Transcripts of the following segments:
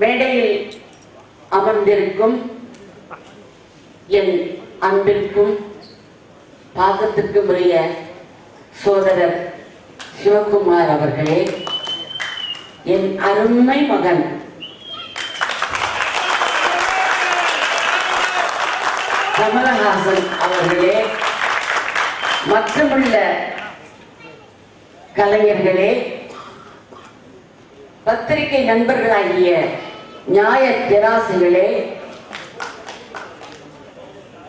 மேடையில் அமர்ந்திருக்கும் என் அன்பிற்கும் பாசத்திற்கும் உரிய சோதரர் சிவகுமார் அவர்களே, என் அருமை மகன் கமலஹாசன் அவர்களே, மற்றுமுள்ள கலைஞர்களே, பத்திரிகை நண்பர்களாகிய நியாய திராசுகளே,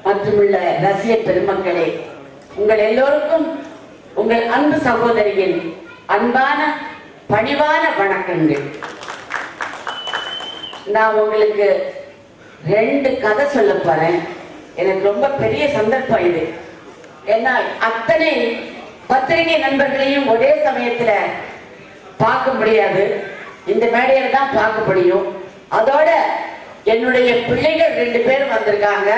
மற்றுமுள்ள ரசிக பெருமக்களே, உங்கள் எல்லோருக்கும் உங்கள் அன்பு சகோதரியின் அன்பான பணிவான வணக்கங்கள். நான் உங்களுக்கு 2 கதை சொல்ல போறேன். எனக்கு ரொம்ப பெரிய சந்தர்ப்பம் இது. ஏன்னா அத்தனை பத்திரிகை நண்பர்களையும் ஒரே சமயத்துல பார்க்க முடியாது. இந்த மேடையில தான் பார்க்க முடியும். அதோட என்னுடைய பிள்ளைகள் 2 பேர் வந்திருக்காங்க.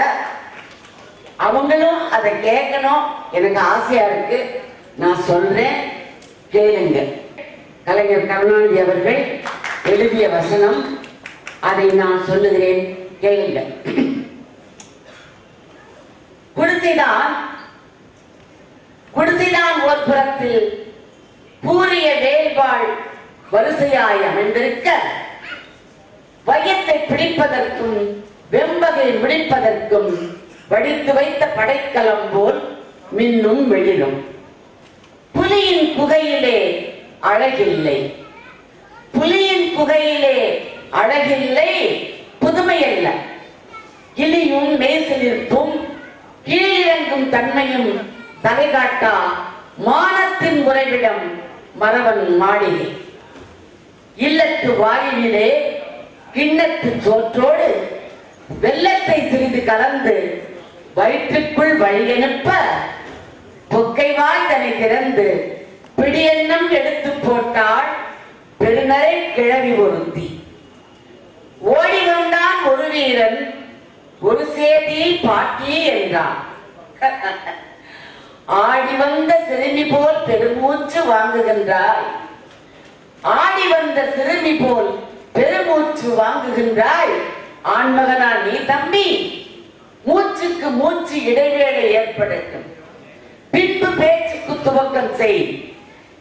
அவங்களும் அதை கேட்கணும், எனக்கு ஆசையா இருக்கு. நான் சொல்றேன், கேளுங்க. கலைஞர் கருணாநிதி அவர்கள் எழுதிய வசனம், அதை நான் சொல்லுகிறேன், கேளுங்க. குடிசைதான் ஒரு புறத்தில் பூரிய வேல்வாள் வரிசையாய் அமைந்திருக்க, வையத்தை பிடிப்பதற்கும் வெம்பகை முடிப்பதற்கும் வடித்து வைத்த படைக்கலம் போல் மின்னும் வெளிரும். புலியின் குகையிலே அழகில்லை, புலியின் குகையிலே அழகில்லை, புதுமையல்ல. கிளியும் மேசிலிருப்பும் கீழிறங்கும் தன்மையும் தலைகாட்டா மானத்தின் உறைவிடம் மரவன் மாளிகை. இல்லத்து வாயிலே கிண்ணத்து சோற்றோடு வெள்ளத்தை சிறிது கலந்து வயிற்றுக்குள் வழியனுப்ப, பொக்கை வாய்தனை திறந்து பிடியெண்ணம் எடுத்து போட்டாள் பெருநரை கிழவி ஒருத்தி. ஓடி வந்தான் ஒரு வீரன், ஒரு சேதி பாட்டி என்றான். ஆடி வந்த சிறுமி போல் பெருமூச்சு வாங்குகின்றாய், ஆடி வந்த சிறுமி போல் பெருமூச்சு வாங்குகின்றாய். ஆண்மகனா நீ தம்பி, மூச்சுக்கு மூச்சு இடைவேளை ஏற்படட்டும், பின்பு பேச்சுக்கு துவக்கம் செய்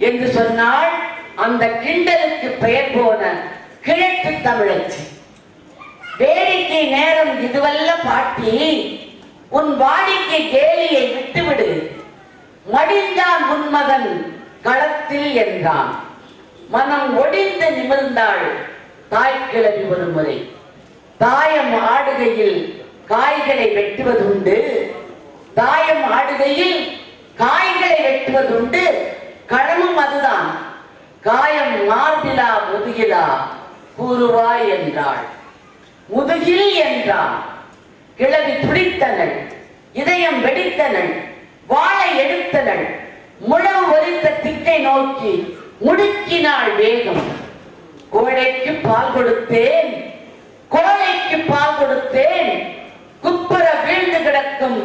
என்று சொன்னால் அந்த கிண்டலுக்கு பெயர் போன கிழக்கு தமிழச்சி. வேடிக்கை நேரம் இதுவல்ல பாட்டி, உன் வாடிக்கை கேலியை விட்டுவிடு, மடிந்தான் உன்மகன் களத்தில் என்றான். மனம் ஒடிந்து நிமிர்ந்தாள் தாய்க்கிழவி ஒரு முறை. தாயம் ஆடுகையில் காய்களை வெட்டுவதுண்டு, தாயம் ஆடுகையில் காய்களை வெட்டுவதுண்டு, களமும் அதுதான். காயம் மார்பிலா முதுகிலா கூறுவாய் என்றாள். முதுகில் என்றான். கிழவி துடித்தனள், இதயம் வெடித்தனள், வாளை எடுத்தனள். முழவு ஒலித்த திக்கை நோக்கி முடுக்கினாள் வேகம். கோழைக்கு பால் கொடுத்தேன், கோழைக்கு பால் கொடுத்தேன், குப்புற வீழ்ந்து கிடக்கும்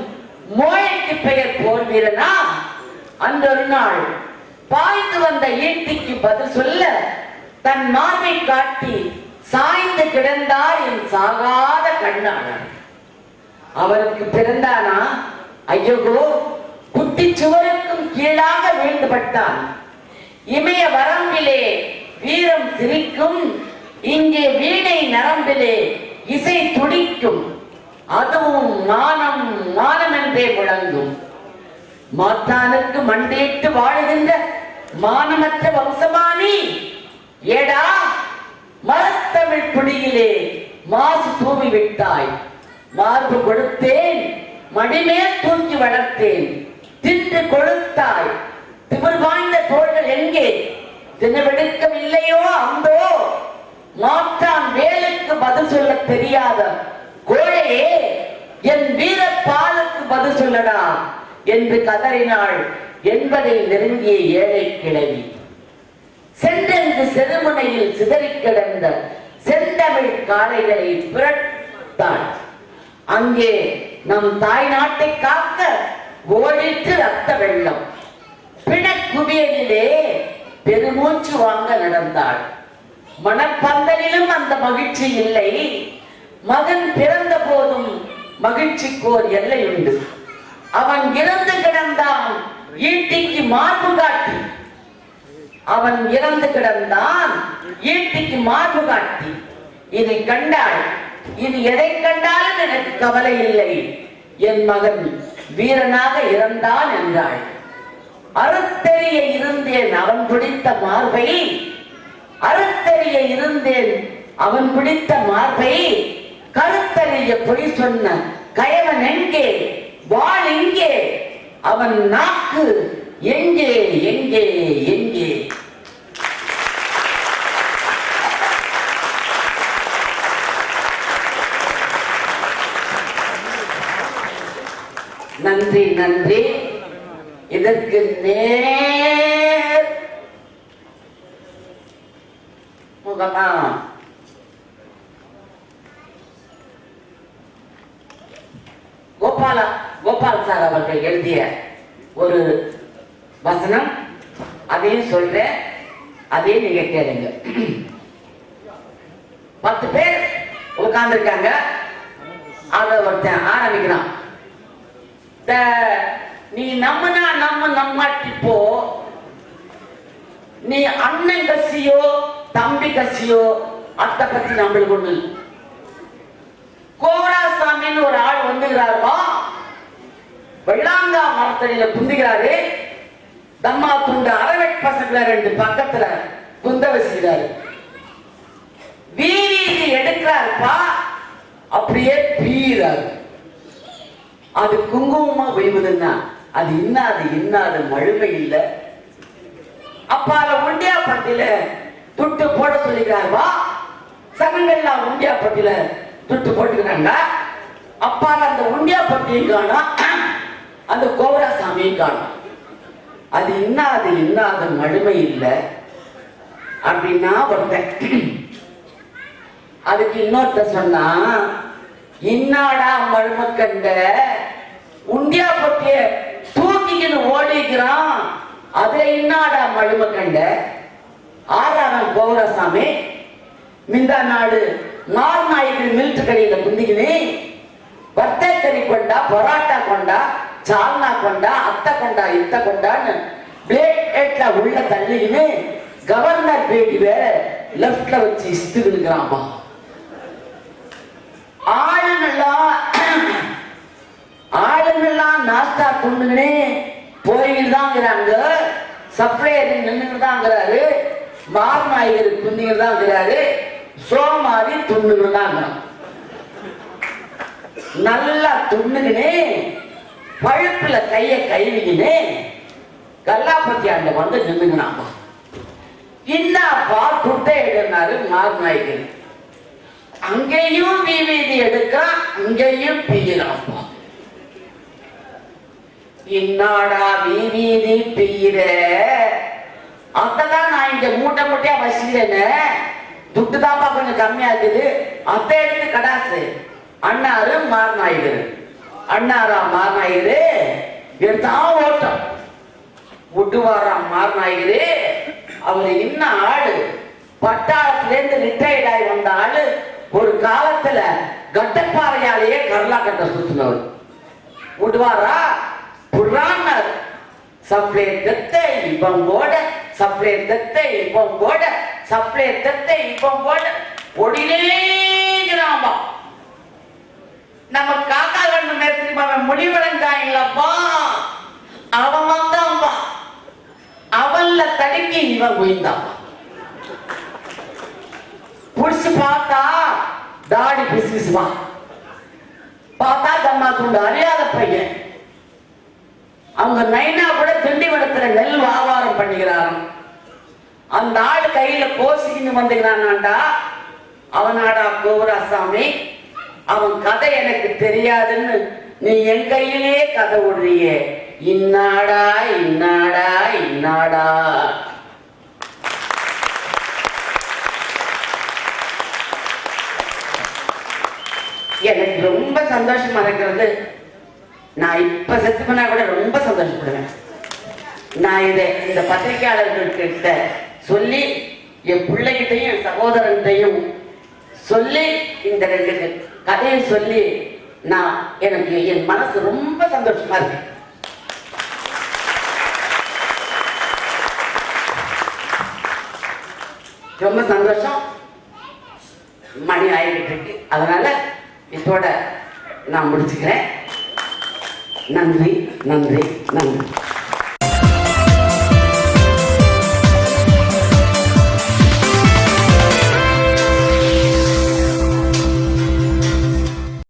மோழைக்கு பெயர் போர் வீரனா. அன்றொரு நாள் பாய்ந்து வந்த ஈட்டிக்கு பதில் சொல்ல தன் மார்பை காட்டி சாய்ந்து கிடந்தார் என் சாகாத கண்ணாளர். அவருக்கு பிறந்தானா? ஐயோ, குட்டி சுவருக்கும் கீழாக வீழ்ந்து பட்டான். இமய வரம்பிலே வீரம் சிரிக்கும், இங்கே வீணை நரம்பிலே இசை துடிக்கும். அதுவும் மானம் மானம் என்றே முழங்கும். மாற்றானுக்கு மண்டியிட்டு வாழுகின்ற மானமற்ற வம்சமானி. ஏடா, மரத்தமிழ் குடியிலே மாசு தூவி விட்டாய். மார்பு கொடுத்தேன், மடிமேல் தூக்கி வளர்த்தேன், தின்று கொழுத்தாய். திமிர் வாய்ந்த தோள்கள் எங்கே? தினவெடுக்கவில்லையோ அந்தோ. மாற்றான் வேலுக்கு பதில் சொல்ல தெரியாத கோழையே, என் வீர பாலுக்கு பதில் சொல்லடா என்று கதறினாள் என்பதை நெருங்கிய ஏழை கிழவி. சென்றென்று செருமுனையில் சிதறி கிடந்த செந்தமிழ் காளைகளை புரட்டாள். அங்கே நம் தாய் நாட்டை காக்க ஓடிட்டு ரத்த வெள்ளம். பிணக்குவியலிலே பெருமூச்சு வாங்க நடந்தாள். மணப்பந்தலிலும் அந்த மகிழ்ச்சி இல்லை. மகன் பிறந்த போதும் மகிழ்ச்சிக்கோர் எல்லை உண்டு. அவன் இறந்து கிடந்தான் ஈட்டிக்கு மார்பு காட்டி. அவன் இறந்து கிடந்தான் ஈட்டிக்கு மார்பு காட்டி. இதை கண்டாள். இது எதை கண்டாலும் எனக்கு கவலை இல்லை, என் மகன் வீரனாக இறந்தான் என்றாள். அறுத்தெறிய இருந்தேன் அவன் பிடித்த மார்பை, அறுத்தெறிய இருந்தேன் அவன் பிடித்த மார்பை, கருத்தறிய பொய் சொன்ன கயவன் எங்கே, வாள் எங்கே, அவன் நாக்கு எங்கே எங்கே எங்கே. நன்றி நன்றி. இதற்கு நேர் முகமா கோபால் சார் அவர்கள் எழுதிய ஒரு வசனம், அதையும் சொல்றேன், அதையும் நீங்க கேளுங்க. 10 பேர் உட்கார்ந்து இருக்காங்க. அத ஒருத்தன் ஆரம்பிக்கிறான். நீ நம்மனா நம்மாட்டி போ, நீ அண்ணன் கசியோ தம்பி கசியோ அத்தை பத்தி நம்மளுக்கு ஒண்ணு. கோவராசாமின்னு ஒரு ஆள் வந்துகிறாருமா, வெள்ளாங்கா மரத்தடியில குந்துகிறாரு. தம்மா துண்டு அரவெட் பசங்களை 2 பக்கத்துல குந்த வச்சுக்கிறாரு. வீதி எடுக்கிறாருப்பா, அப்படியே பீறாரு. அது குங்குமமா பெய்வதுன்னா அது இன்னாது மழுமை இல்லை. அப்பால உண்டியா பட்டியில துட்டு போட சொல்லிக்கிறாருவா. சங்கங்கள்லாம் உண்டியா பட்டியில துட்டு போட்டுக்கிறாங்க. அப்பால அந்த உண்டியா பட்டியும் காணும், அந்த கோவராசாமியும் காணும். அது இன்னாது மழுமை இல்லை அப்படின்னா ஒருத்தன். அதுக்கு இன்னொருத்த சொன்னா, இன்னாடா மழும கண்ட, உண்டியா பட்டிய தூக்கிக்கின்னு ஓடிக்கிறான், அதுல இன்னாடா மழும கண்ட. ஆறாவன் கோவராசாமி மிந்தா நாடு நார்நாயகர் மில்ட்டு கடையில குந்திக்கினு வர்த்தக்கறி கொண்டா, பரோட்டா கொண்டா, சால்னா கொண்டா, அத்தை கொண்டா, இத்த கொண்டான்னு பிளேட்ல உள்ள தள்ளிக்கின்னு கவர்னர் பேடி வேற லெப்ட்ல வச்சு இஸ்துக்கிறாமா. ஆளுங்கெல்லாம் நாஸ்டா கொண்டுங்கன்னு போய்கிட்டு தாங்கிறாங்க. சப்ளையர் நின்றுட்டு தாங்கிறாரு, மார்நாயகர் குந்திங்க தாங்கிறாரு, சோமாரி துண்ணுன்னு தாங்க. நல்லா துண்ணுங்கன்னு பழுப்புல கைய கைவிக்கின்னு கல்லாப்பட்டி ஆண்ட வந்து நின்னுங்கனாமா. இன்னாப்பா துட்டை எடுனாரு மார்நாயகர். அங்கேயும் வீதி எடுக்க, அங்கேயும் பெய்யலாமா. இன்னாடா வீதி பெய்யுற, அதான் நான் இங்க மூட்டை மூட்டையா வசிக்கிறேன்னு, துட்டு தாப்பா கொஞ்சம் கம்மியா இருக்குது, அத்தை எடுத்து கடாசு. அண்ணாரு மார்நாயகர், அண்ணாரா மார்நாயகரு எடுத்தா ஓட்டம் விட்டுவாராம் மார்நாயகரு. அவரு இன்னும் ஆளு பட்டாளத்துல இருந்து ரிட்டையர்ட் ஆகி வந்த ஆளு. ஒரு காலத்துல கட்டப்பாறையாலேயே கரலா கட்ட சுத்தினவர். விடுவாரா புறான்னார். சப்ளை தெத்தை இப்பம் போட, சப்ளை தெத்தை இப்பம் போட, சப்ளை தெத்தை இப்பம் போட ஒடிலேங்கிறாம்பா. நம்ம காக்கா கண்ணு மேத்திரிப்பா முடிவடைஞ்சாங்களப்பா, அவன் வந்தான்பா. அவன்ல தடுக்கி இவன் உயிர்ந்தான். புடிச்சு பார்த்தா தாடி பிசுபிசுமா, பார்த்தா தம்மா துண்டு அறியாத பையன். அவங்க நைனா கூட திண்டிவனத்துல நெல் வியாபாரம் பண்ணிக்கிறான். அந்த ஆள் கையில கோசிக்கின்னு வந்துக்கிறான்டா. அவனாடா கோவராசாமி, அவன் கதை எனக்கு தெரியாதுன்னு நீ என் கையிலே கதை விடுறியே. இன்னாடா இன்னாடா இன்னாடா. எனக்கு ரொம்ப சந்தோஷமா இருக்கிறது, நான் இப்ப செத்து பண்ணா கூட ரொம்ப சந்தோஷப்படுவேன். நான் இதை இந்த பத்திரிகையாளர்கள் கிட்ட சொல்லி என் பிள்ளைகிட்டையும் என் சகோதரன்கிட்டையும் சொல்லி இந்த 2 கதையை சொல்லி நான் எனக்கு என் மனசு ரொம்ப சந்தோஷமா இருக்கு. ரொம்ப சந்தோஷம். மணி ஆகிட்டு இருக்கு. அதனால இதோட நான் முடிச்சுக்கிறேன். நன்றி நன்றி நன்றி.